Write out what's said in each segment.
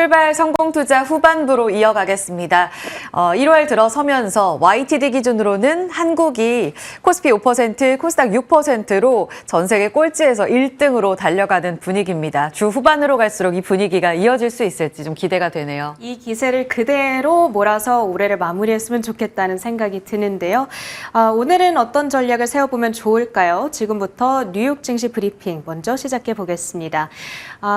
출발 성공 투자 후반부로 이어가겠습니다. 1월 들어서면서 YTD 기준으로는 한국이 코스피 5%, 코스닥 6%로 전 세계 꼴찌에서 1등으로 달려가는 분위기입니다. 주 후반으로 갈수록 이 분위기가 이어질 수 있을지 좀 기대가 되네요. 이 기세를 그대로 몰아서 올해를 마무리했으면 좋겠다는 생각이 드는데요. 오늘은 어떤 전략을 세워보면 좋을까요? 지금부터 뉴욕 증시 브리핑 먼저 시작해 보겠습니다.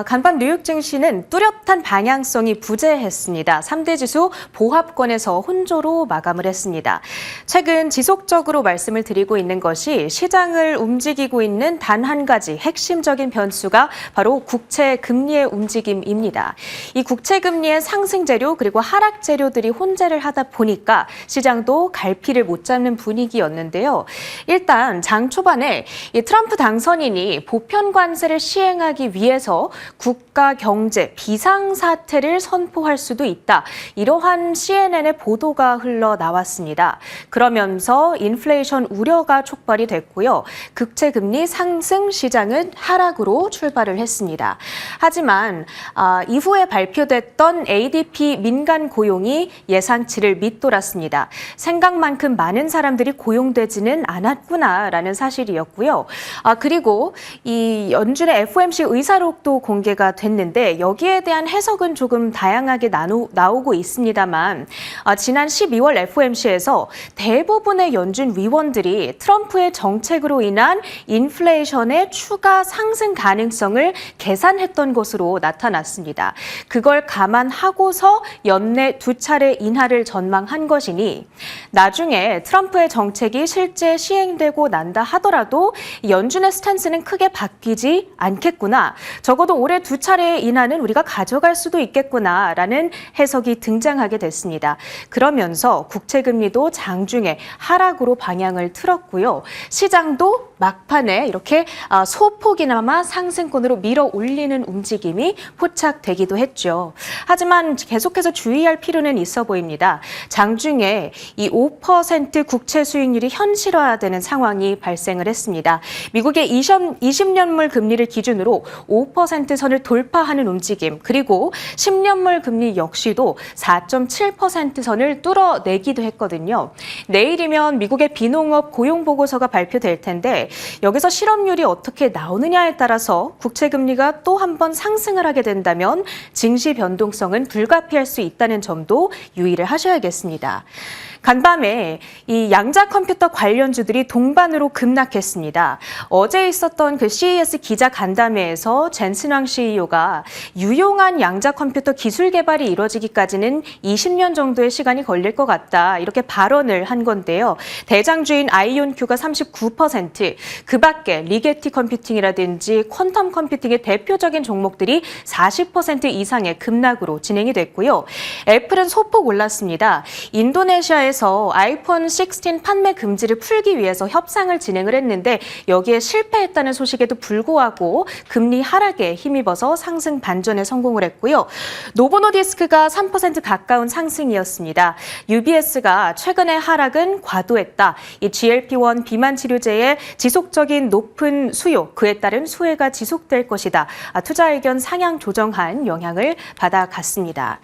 간밤 뉴욕 증시는 뚜렷한 방향성이 부재했습니다. 3대 지수 보합권에서 혼조로 마감을 했습니다. 최근 지속적으로 말씀을 드리고 있는 것이 시장을 움직이고 있는 단 한 가지 핵심적인 변수가 바로 국채 금리의 움직임입니다. 이 국채 금리의 상승 재료 그리고 하락 재료들이 혼재를 하다 보니까 시장도 갈피를 못 잡는 분위기였는데요. 일단 장 초반에 이 트럼프 당선인이 보편 관세를 시행하기 위해서 국가 경제 비상사태를 선포할 수도 있다. 이러한 CNN의 보도가 흘러나왔습니다. 그러면서 인플레이션 우려가 촉발이 됐고요. 국채 금리 상승, 시장은 하락으로 출발을 했습니다. 하지만 이후에 발표됐던 ADP 민간 고용이 예상치를 밑돌았습니다. 생각만큼 많은 사람들이 고용되지는 않았구나라는 사실이었고요. 그리고 이 연준의 FOMC 의사록도 공개가 됐는데 여기에 대한 해석은 조금 다양하게 나오고 있습니다만 지난 12월 FOMC에서 대부분의 연준 위원들이 트럼프의 정책으로 인한 인플레이션의 추가 상승 가능성을 계산했던 것으로 나타났습니다. 그걸 감안하고서 연내 2차례 인하를 전망한 것이니 나중에 트럼프의 정책이 실제 시행되고 난다 하더라도 연준의 스탠스는 크게 바뀌지 않겠구나. 적어도 올해 2차례의 인하는 우리가 가져갈 수도 있겠구나라는 해석이 등장하게 됐습니다. 그러면서 국채금리도 장중에 하락으로 방향을 틀었고요. 시장도 막판에 이렇게 소폭이나마 상승권으로 밀어 올리는 움직임이 포착되기도 했죠. 하지만 계속해서 주의할 필요는 있어 보입니다. 장중에 이 5% 국채 수익률이 현실화되는 상황이 발생을 했습니다. 미국의 20년물 금리를 기준으로 5% 선을 돌파하는 움직임, 그리고 10년물 금리 역시도 4.7% 선을 뚫어내기도 했거든요. 내일이면 미국의 비농업 고용보고서가 발표될 텐데 여기서 실업률이 어떻게 나오느냐에 따라서 국채금리가 또 한 번 상승을 하게 된다면 증시 변동성은 불가피할 수 있다는 점도 유의를 하셔야겠습니다. 간밤에 이 양자 컴퓨터 관련주들이 동반으로 급락했습니다. 어제 있었던 그 CES 기자 간담회에서 젠슨 왕 CEO가 유용한 양자 컴퓨터 기술 개발이 이루어지기까지는 20년 정도의 시간이 걸릴 것 같다. 이렇게 발언을 한 건데요. 대장주인 아이온큐가 39%, 그 밖에 리게티 컴퓨팅이라든지 퀀텀 컴퓨팅의 대표적인 종목들이 40% 이상의 급락으로 진행이 됐고요. 애플은 소폭 올랐습니다. 인도네시아에서 아이폰 16 판매 금지를 풀기 위해서 협상을 진행을 했는데 여기에 실패했다는 소식에도 불구하고 금리 하락에 힘입어서 상승 반전에 성공을 했고요. 노보노디스크가 3% 가까운 상승이었습니다. UBS가 최근의 하락은 과도했다. 이 GLP-1 비만 치료제의 지속적인 높은 수요, 그에 따른 수혜가 지속될 것이다. 투자 의견 상향 조정한 영향을 받아갔습니다.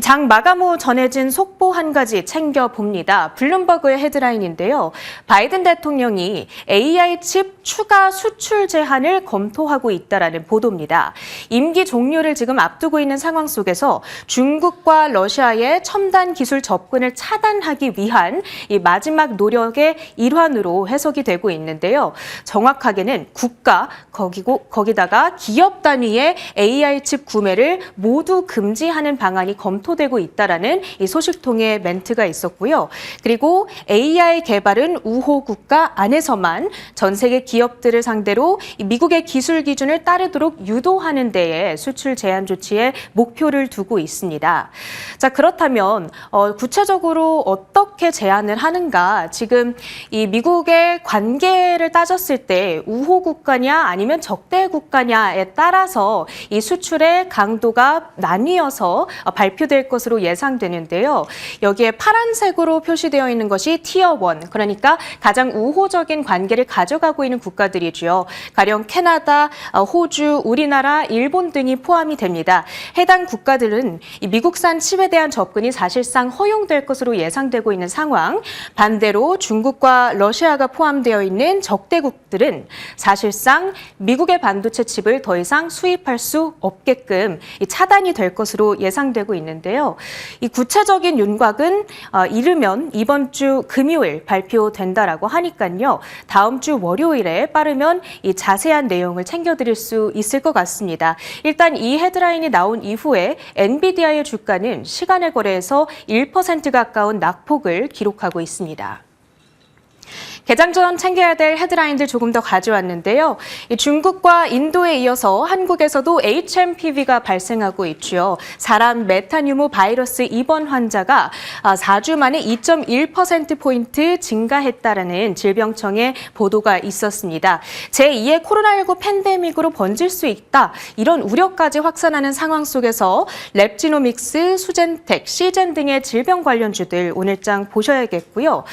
장 마감 후 전해진 속보 한 가지 챙겨봅니다. 블룸버그의 헤드라인인데요. 바이든 대통령이 AI 칩 추가 수출 제한을 검토하고 있다라는 보도입니다. 임기 종료를 지금 앞두고 있는 상황 속에서 중국과 러시아의 첨단 기술 접근을 차단하기 위한 이 마지막 노력의 일환으로 해석이 되고 있는데요. 정확하게는 국가, 거기다가 기업 단위의 AI 칩 구매를 모두 금지하는 방안이 검토되고 있다라는 이 소식통의 멘트가 있었고요. 그리고 AI 개발은 우호 국가 안에서만 전 세계 기업들을 상대로 미국의 기술 기준을 따르도록 유도하는 데에 수출 제한 조치에 목표를 두고 있습니다. 자, 그렇다면 구체적으로 어떻게 제한을 하는가? 지금 이 미국의 관계를 따졌을 때 우호 국가냐 아니면 적대 국가냐에 따라서 이 수출의 강도가 나뉘어서 발표되고 발표될 것으로 예상되는데요. 여기에 파란색으로 표시되어 있는 것이 티어 1, 그러니까 가장 우호적인 관계를 가져가고 있는 국가들이죠. 가령 캐나다, 호주, 우리나라, 일본 등이 포함이 됩니다. 해당 국가들은 이 미국산 칩에 대한 접근이 사실상 허용될 것으로 예상되고 있는 상황, 반대로 중국과 러시아가 포함되어 있는 적대국들은 사실상 미국의 반도체 칩을 더 이상 수입할 수 없게끔 차단이 될 것으로 예상되고 있는데요. 이 구체적인 윤곽은 이르면 이번 주 금요일 발표된다라고 하니까요. 다음 주 월요일에 빠르면 이 자세한 내용을 챙겨드릴 수 있을 것 같습니다. 일단 이 헤드라인이 나온 이후에 엔비디아의 주가는 시간의 거래에서 1% 가까운 낙폭을 기록하고 있습니다. 개장 전 챙겨야 될 헤드라인들 조금 더 가져왔는데요. 중국과 인도에 이어서 한국에서도 HMPV가 발생하고 있죠. 사람 메타뉴모 바이러스 입원 환자가 4주 만에 2.1%포인트 증가했다라는 질병청의 보도가 있었습니다. 제2의 코로나19 팬데믹으로 번질 수 있다. 이런 우려까지 확산하는 상황 속에서 랩지노믹스, 수젠텍, 시젠 등의 질병 관련주들 오늘장 보셔야겠고요.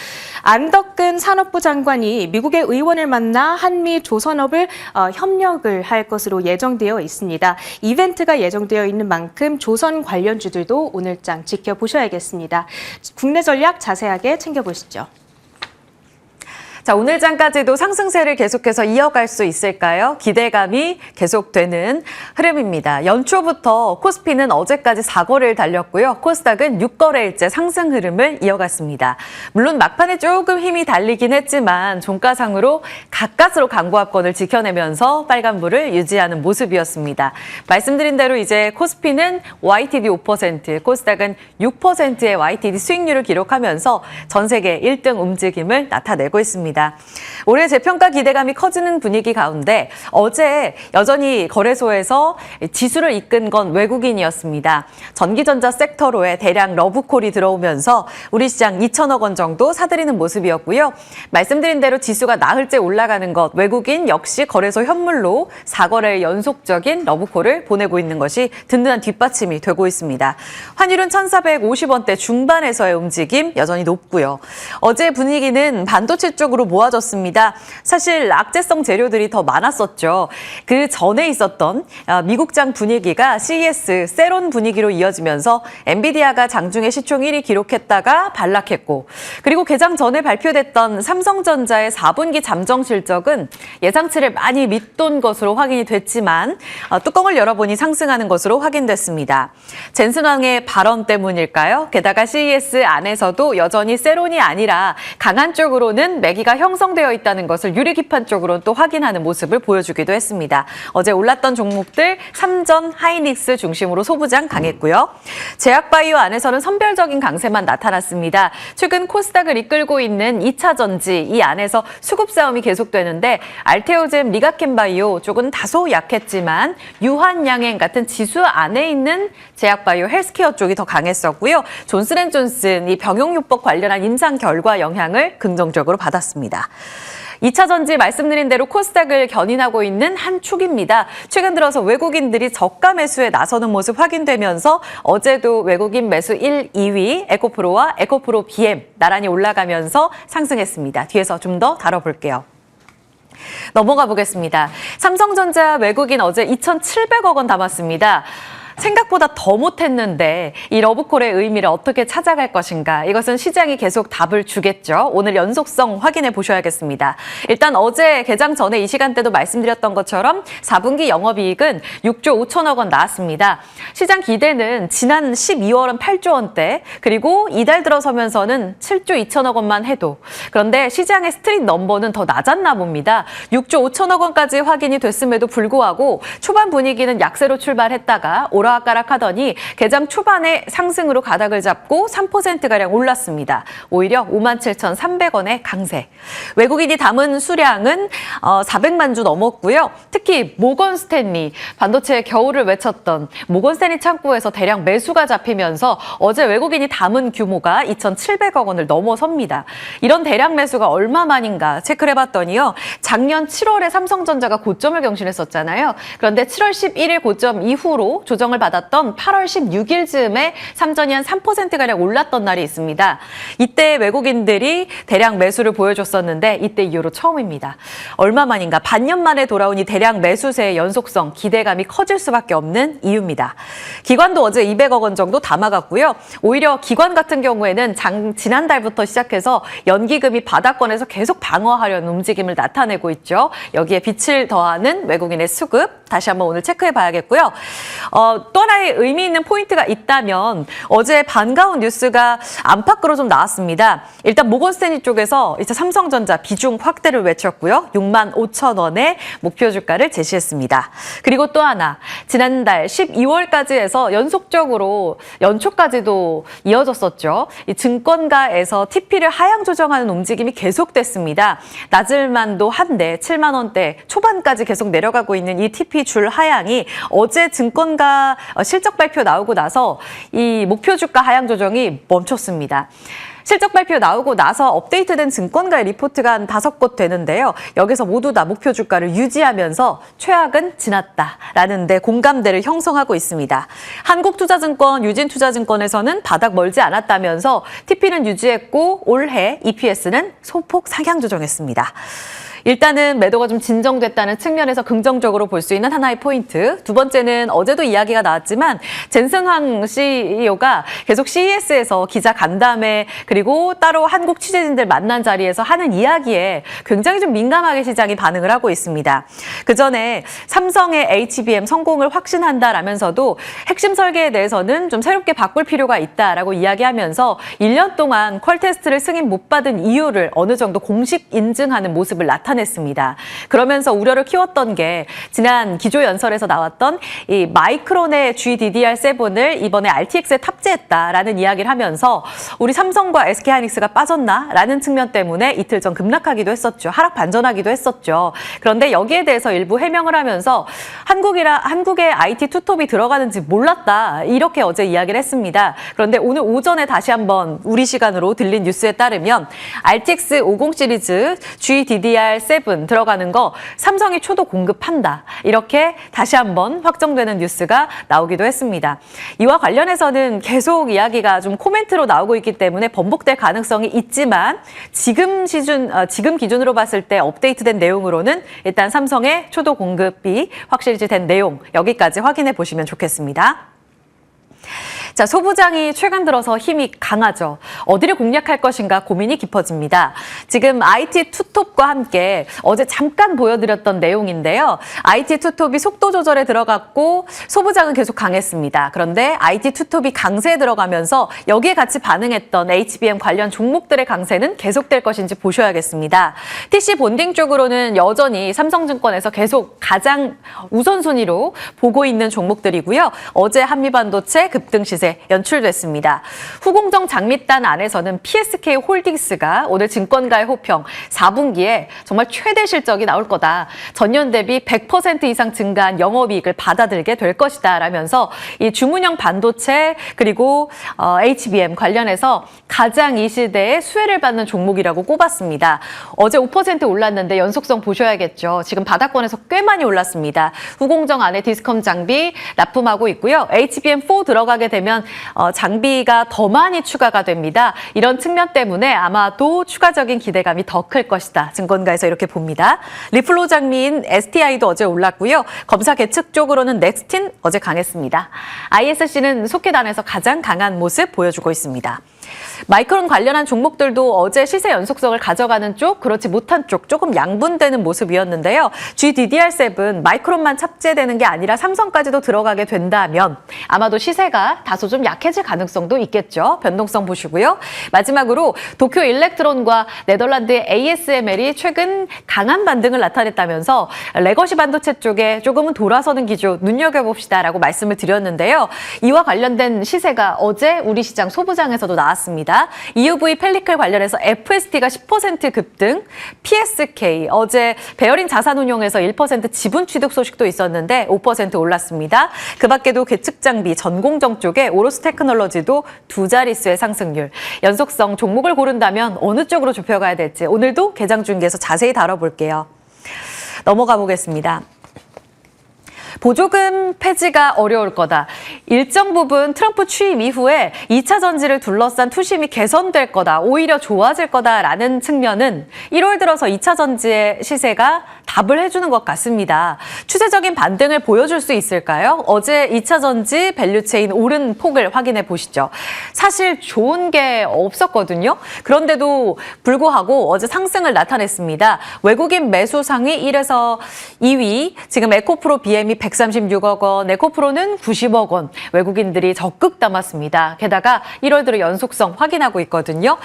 안덕근 산업부 장관이 미국의 의원을 만나 한미 조선업을 협력을 할 것으로 예정되어 있습니다. 이벤트가 예정되어 있는 만큼 조선 관련주들도 오늘장 지켜보셔야겠습니다. 국내 전략 자세하게 챙겨보시죠. 자, 오늘 장까지도 상승세를 계속해서 이어갈 수 있을까요? 기대감이 계속되는 흐름입니다. 연초부터 코스피는 어제까지 4거래를 달렸고요. 코스닥은 6거래일째 상승 흐름을 이어갔습니다. 물론 막판에 조금 힘이 달리긴 했지만 종가상으로 가까스로 강보합권을 지켜내면서 빨간불을 유지하는 모습이었습니다. 말씀드린 대로 이제 코스피는 YTD 5%, 코스닥은 6%의 YTD 수익률을 기록하면서 전 세계 1등 움직임을 나타내고 있습니다. 올해 재평가 기대감이 커지는 분위기 가운데 어제 여전히 거래소에서 지수를 이끈 건 외국인이었습니다. 전기전자 섹터로의 대량 러브콜이 들어오면서 우리 시장 2천억 원 정도 사들이는 모습이었고요. 말씀드린 대로 지수가 나흘째 올라가는 것, 외국인 역시 거래소 현물로 4거래의 연속적인 러브콜을 보내고 있는 것이 든든한 뒷받침이 되고 있습니다. 환율은 1,450원대 중반에서의 움직임 여전히 높고요. 어제 분위기는 반도체 쪽으로 모아졌습니다. 사실 악재성 재료들이 더 많았었죠. 그 전에 있었던 미국장 분위기가 CES, 세론 분위기로 이어지면서 엔비디아가 장중에 시총 1위 기록했다가 반락했고, 그리고 개장 전에 발표됐던 삼성전자의 4분기 잠정 실적은 예상치를 많이 밑돈 것으로 확인이 됐지만 뚜껑을 열어보니 상승하는 것으로 확인됐습니다. 젠슨 왕의 발언 때문일까요? 게다가 CES 안에서도 여전히 세론이 아니라 강한 쪽으로는 매기가 형성되어 있다는 것을 유리기판 쪽으로는 또 확인하는 모습을 보여주기도 했습니다. 어제 올랐던 종목들 삼전, 하이닉스 중심으로 소부장 강했고요. 제약바이오 안에서는 선별적인 강세만 나타났습니다. 최근 코스닥을 이끌고 있는 2차 전지, 이 안에서 수급 싸움이 계속되는데 알테오젠, 리가켄바이오 쪽은 다소 약했지만 유한양행 같은 지수 안에 있는 제약바이오, 헬스케어 쪽이 더 강했었고요. 존슨앤존슨, 이 병용요법 관련한 임상 결과 영향을 긍정적으로 받았습니다. 2차 전지 말씀드린 대로 코스닥을 견인하고 있는 한 축입니다. 최근 들어서 외국인들이 저가 매수에 나서는 모습 확인되면서 어제도 외국인 매수 1, 2위 에코프로와 에코프로 BM 나란히 올라가면서 상승했습니다. 뒤에서 좀 더 다뤄볼게요. 넘어가 보겠습니다. 삼성전자 외국인 어제 2,700억 원 담았습니다. 생각보다 더 못했는데 이 러브콜의 의미를 어떻게 찾아갈 것인가, 이것은 시장이 계속 답을 주겠죠. 오늘 연속성 확인해 보셔야겠습니다. 일단 어제 개장 전에 이 시간대도 말씀드렸던 것처럼 4분기 영업이익은 6조 5천억 원 나왔습니다. 시장 기대는 지난 12월은 8조 원대, 그리고 이달 들어서면서는 7조 2천억 원만 해도, 그런데 시장의 스트릿 넘버는 더 낮았나 봅니다. 6조 5천억 원까지 확인이 됐음에도 불구하고 초반 분위기는 약세로 출발했다가 오락가락하더니 개장 초반에 상승으로 가닥을 잡고 3%가량 올랐습니다. 오히려 57,300원의 강세. 외국인이 담은 수량은 400만 주 넘었고요. 특히 모건 스탠리, 반도체의 겨울을 외쳤던 모건 스탠리 창구에서 대량 매수가 잡히면서 어제 외국인이 담은 규모가 2,700억 원을 넘어섭니다. 이런 대량 매수가 얼마만인가 체크를 해봤더니요. 작년 7월에 삼성전자가 고점을 경신했었잖아요. 그런데 7월 11일 고점 이후로 조정을 인정을 받았던 8월 16일 즈음에 삼전이 한 3%가량 올랐던 날이 있습니다. 이때 외국인들이 대량 매수를 보여줬었는데 이때 이후로 처음입니다. 얼마 만인가 반년 만에 돌아온 이 대량 매수세의 연속성, 기대감이 커질 수밖에 없는 이유입니다. 기관도 어제 200억 원 정도 담아갔고요. 오히려 기관 같은 경우에는 지난달부터 시작해서 연기금이 바닥권에서 계속 방어하려는 움직임을 나타내고 있죠. 여기에 빛을 더하는 외국인의 수급, 다시 한번 오늘 체크해 봐야겠고요. 또 하나의 의미 있는 포인트가 있다면 어제 반가운 뉴스가 안팎으로 좀 나왔습니다. 일단 모건스탠리 쪽에서 이제 삼성전자 비중 확대를 외쳤고요. 6만 5천 원의 목표 주가를 제시했습니다. 그리고 또 하나, 지난달 12월까지 해서 연속적으로 연초까지도 이어졌었죠. 이 증권가에서 TP를 하향 조정하는 움직임이 계속됐습니다. 낮을만도 한데 7만 원대 초반까지 계속 내려가고 있는 이 TP 줄 하향이 어제 증권가 실적 발표 나오고 나서 이 목표 주가 하향 조정이 멈췄습니다. 실적 발표 나오고 나서 업데이트된 증권가의 리포트가 한 5곳 되는데요. 여기서 모두 다 목표 주가를 유지하면서 최악은 지났다라는 데 공감대를 형성하고 있습니다. 한국투자증권, 유진투자증권에서는 바닥 멀지 않았다면서 TP는 유지했고 올해 EPS는 소폭 상향 조정했습니다. 일단은 매도가 좀 진정됐다는 측면에서 긍정적으로 볼 수 있는 하나의 포인트. 두 번째는 어제도 이야기가 나왔지만 젠슨황 CEO가 계속 CES에서 기자 간담회 그리고 따로 한국 취재진들 만난 자리에서 하는 이야기에 굉장히 좀 민감하게 시장이 반응을 하고 있습니다. 그 전에 삼성의 HBM 성공을 확신한다라면서도 핵심 설계에 대해서는 좀 새롭게 바꿀 필요가 있다라고 이야기하면서 1년 동안 퀄 테스트를 승인 못 받은 이유를 어느 정도 공식 인증하는 모습을 나타냈습니다. 그러면서 우려를 키웠던 게 지난 기조연설에서 나왔던 이 마이크론의 GDDR7을 이번에 RTX에 탑재했다라는 이야기를 하면서 우리 삼성과 SK하이닉스가 빠졌나라는 측면 때문에 이틀 전 급락하기도 했었죠. 하락 반전하기도 했었죠. 그런데 여기에 대해서 일부 해명을 하면서 한국의 IT 투톱이 들어가는지 몰랐다. 이렇게 어제 이야기를 했습니다. 그런데 오늘 오전에 다시 한번 우리 시간으로 들린 뉴스에 따르면 RTX 50 시리즈 GDDR7 들어가는 거 삼성이 초도 공급한다. 이렇게 다시 한번 확정되는 뉴스가 나오기도 했습니다. 이와 관련해서는 계속 이야기가 좀 코멘트로 나오고 있기 때문에 번복될 가능성이 있지만 지금 기준으로 봤을 때 업데이트된 내용으로는 일단 삼성의 초도 공급이 확실히 된 내용 여기까지 확인해 보시면 좋겠습니다. 자, 소부장이 최근 들어서 힘이 강하죠. 어디를 공략할 것인가 고민이 깊어집니다. 지금 IT 투톱과 함께 어제 잠깐 보여드렸던 내용인데요. IT 투톱이 속도 조절에 들어갔고 소부장은 계속 강했습니다. 그런데 IT 투톱이 강세에 들어가면서 여기에 같이 반응했던 HBM 관련 종목들의 강세는 계속될 것인지 보셔야겠습니다. TC 본딩 쪽으로는 여전히 삼성증권에서 계속 가장 우선순위로 보고 있는 종목들이고요. 어제 한미반도체 급등 시세 연출됐습니다. 후공정 장밋단 안에서는 PSK 홀딩스가 오늘 증권가의 호평 4분기에 정말 최대 실적이 나올 거다. 전년 대비 100% 이상 증가한 영업이익을 받아들게 될 것이다 라면서 이 주문형 반도체 그리고 HBM 관련해서 가장 이 시대에 수혜를 받는 종목이라고 꼽았습니다. 어제 5% 올랐는데 연속성 보셔야겠죠. 지금 바닥권에서 꽤 많이 올랐습니다. 후공정 안에 디스컴 장비 납품하고 있고요. HBM4 들어가게 되면 장비가 더 많이 추가가 됩니다. 이런 측면 때문에 아마도 추가적인 기대감이 더 클 것이다. 증권가에서 이렇게 봅니다. 리플로 장비인 STI도 어제 올랐고요. 검사 계측 쪽으로는 넥스틴 어제 강했습니다. ISC는 소켓안에서 가장 강한 모습 보여주고 있습니다. 마이크론 관련한 종목들도 어제 시세 연속성을 가져가는 쪽, 그렇지 못한 쪽 조금 양분되는 모습이었는데요. GDDR7 마이크론만 탑재되는 게 아니라 삼성까지도 들어가게 된다면 아마도 시세가 다소 좀 약해질 가능성도 있겠죠. 변동성 보시고요. 마지막으로 도쿄 일렉트론과 네덜란드의 ASML이 최근 강한 반등을 나타냈다면서 레거시 반도체 쪽에 조금은 돌아서는 기조 눈여겨봅시다라고 말씀을 드렸는데요. 이와 관련된 시세가 어제 우리 시장 소부장에서도 나왔습니다. EUV 펠리클 관련해서 FST가 10% 급등, PSK 어제 베어링 자산운용에서 1% 지분 취득 소식도 있었는데 5% 올랐습니다. 그 밖에도 계측 장비, 전공정 쪽에 오로스 테크놀로지도 두 자릿수의 상승률. 연속성 종목을 고른다면 어느 쪽으로 좁혀가야 될지 오늘도 개장 중계에서 자세히 다뤄볼게요. 넘어가 보겠습니다. 보조금 폐지가 어려울 거다. 일정 부분 트럼프 취임 이후에 2차 전지를 둘러싼 투심이 개선될 거다. 오히려 좋아질 거다라는 측면은 1월 들어서 2차 전지의 시세가 답을 해주는 것 같습니다. 추세적인 반등을 보여줄 수 있을까요? 어제 2차 전지 밸류체인 오른 폭을 확인해 보시죠. 사실 좋은 게 없었거든요. 그런데도 불구하고 어제 상승을 나타냈습니다. 외국인 매수상이 1에서 2위, 지금 에코프로 BM이 136억 원, 에코프로는 90억 원, 외국인들이 적극 담았습니다. 게다가 1월 들어 연속성 확인하고 있거든요.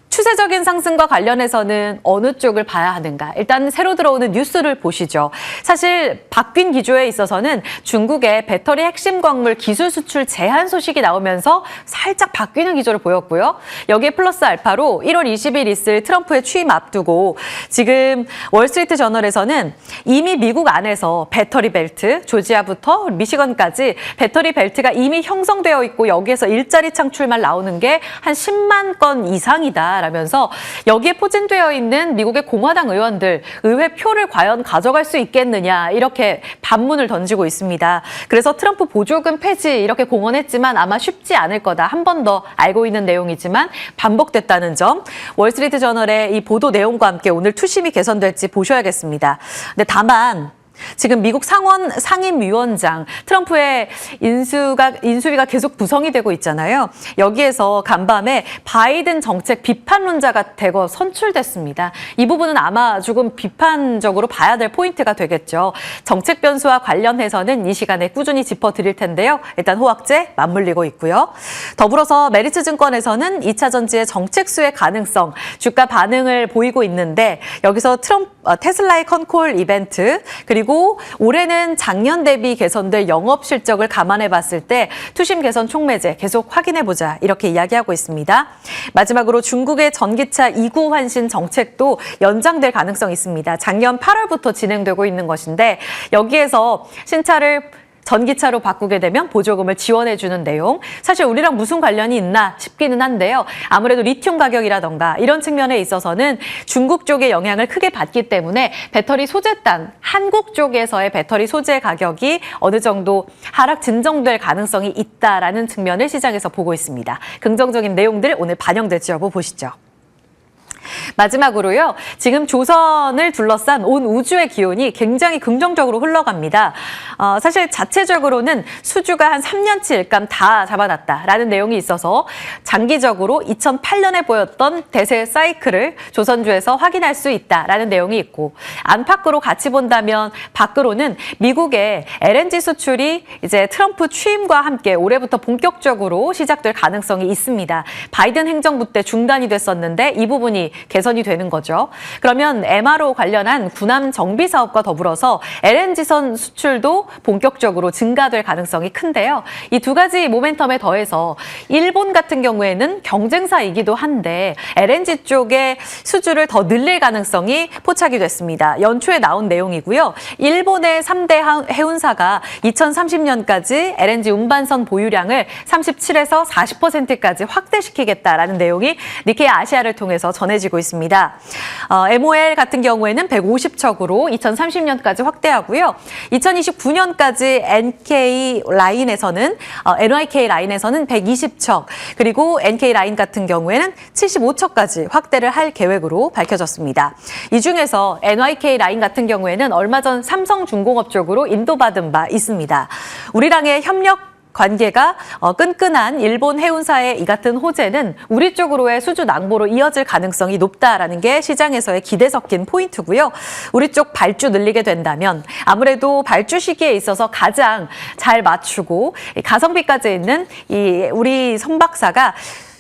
추세적인 상승과 관련해서는 어느 쪽을 봐야 하는가? 일단 새로 들어오는 뉴스를 보시죠. 사실 바뀐 기조에 있어서는 중국의 배터리 핵심 광물 기술 수출 제한 소식이 나오면서 살짝 바뀌는 기조를 보였고요. 여기에 플러스 알파로 1월 20일 있을 트럼프의 취임 앞두고 지금 월스트리트 저널에서는 이미 미국 안에서 배터리 벨트, 조지아부터 미시건까지 배터리 벨트가 이미 형성되어 있고 여기에서 일자리 창출만 나오는 게 한 10만 건 이상이다. 라면서 여기에 포진되어 있는 미국의 공화당 의원들 의회 표를 과연 가져갈 수 있겠느냐 이렇게 반문을 던지고 있습니다. 그래서 트럼프 보조금 폐지 이렇게 공언했지만 아마 쉽지 않을 거다. 한 번 더 알고 있는 내용이지만 반복됐다는 점. 월스트리트 저널의 이 보도 내용과 함께 오늘 투심이 개선될지 보셔야겠습니다. 근데 다만 지금 미국 상임위원장 트럼프의 인수위가 계속 구성이 되고 있잖아요. 여기에서 간밤에 바이든 정책 비판론자가 대거 선출됐습니다. 이 부분은 아마 조금 비판적으로 봐야 될 포인트가 되겠죠. 정책 변수와 관련해서는 이 시간에 꾸준히 짚어드릴 텐데요. 일단 호황제 맞물리고 있고요. 더불어서 메리츠 증권에서는 2차 전지의 정책 수혜 가능성, 주가 반응을 보이고 있는데 여기서 테슬라의 컨콜 이벤트 그리고 올해는 작년 대비 개선될 영업 실적을 감안해 봤을 때 투심 개선 촉매제 계속 확인해 보자 이렇게 이야기하고 있습니다. 마지막으로 중국의 전기차 2구 환신 정책도 연장될 가능성이 있습니다. 작년 8월부터 진행되고 있는 것인데 여기에서 신차를 전기차로 바꾸게 되면 보조금을 지원해주는 내용. 사실 우리랑 무슨 관련이 있나 싶기는 한데요. 아무래도 리튬 가격이라던가 이런 측면에 있어서는 중국 쪽의 영향을 크게 받기 때문에 배터리 소재단, 한국 쪽에서의 배터리 소재 가격이 어느 정도 하락 진정될 가능성이 있다라는 측면을 시장에서 보고 있습니다. 긍정적인 내용들 오늘 반영될지 여부 보시죠. 마지막으로요. 지금 조선을 둘러싼 온 우주의 기온이 굉장히 긍정적으로 흘러갑니다. 사실 자체적으로는 수주가 한 3년치 일감 다 잡아놨다라는 내용이 있어서 장기적으로 2008년에 보였던 대세 사이클을 조선주에서 확인할 수 있다라는 내용이 있고 안팎으로 같이 본다면 밖으로는 미국의 LNG 수출이 이제 트럼프 취임과 함께 올해부터 본격적으로 시작될 가능성이 있습니다. 바이든 행정부 때 중단이 됐었는데 이 부분이 개선이 되는 거죠. 그러면 MRO 관련한 군함 정비 사업과 더불어서 LNG선 수출도 본격적으로 증가될 가능성이 큰데요. 이 두 가지 모멘텀에 더해서 일본 같은 경우에는 경쟁사이기도 한데 LNG 쪽의 수주를 더 늘릴 가능성이 포착이 됐습니다. 연초에 나온 내용이고요. 일본의 3대 해운사가 2030년까지 LNG 운반선 보유량을 37에서 40%까지 확대시키겠다라는 내용이 니케이 아시아를 통해서 전해지고 있습니다. MOL 같은 경우에는 150척으로 2030년까지 확대하고요. 2029년까지 NK 라인에서는 120척, 그리고 NK 라인 같은 경우에는 75척까지 확대를 할 계획으로 밝혀졌습니다. 이 중에서 NYK 라인 같은 경우에는 얼마 전 삼성중공업 쪽으로 인도받은 바 있습니다. 우리랑의 협력 관계가 끈끈한 일본 해운사의 이 같은 호재는 우리 쪽으로의 수주 낭보로 이어질 가능성이 높다라는 게 시장에서의 기대 섞인 포인트고요. 우리 쪽 발주 늘리게 된다면 아무래도 발주 시기에 있어서 가장 잘 맞추고 가성비까지 있는 이 우리 선박사가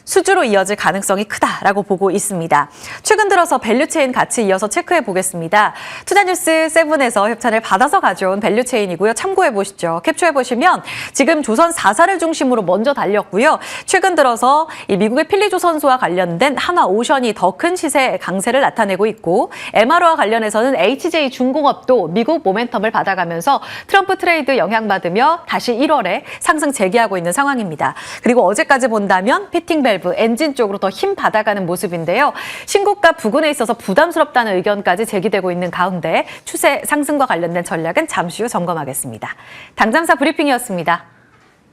수주로 이어질 가능성이 크다라고 보고 있습니다. 최근 들어서 밸류체인 같이 이어서 체크해 보겠습니다. 투자뉴스 7에서 협찬을 받아서 가져온 밸류체인이고요. 참고해 보시죠. 캡처해 보시면 지금 조선 4사를 중심으로 먼저 달렸고요. 최근 들어서 이 미국의 필리조선소와 관련된 한화오션이 더 큰 시세 강세를 나타내고 있고 MRO와 관련해서는 HJ 중공업도 미국 모멘텀을 받아가면서 트럼프 트레이드 영향받으며 다시 1월에 상승 재개하고 있는 상황입니다. 그리고 어제까지 본다면 피팅밸브 드라이브, 엔진 쪽으로 더 힘 받아가는 모습인데요. 신고가 부근에 있어서 부담스럽다는 의견까지 제기되고 있는 가운데 추세 상승과 관련된 전략은 잠시 후 점검하겠습니다. 당잠사 브리핑이었습니다.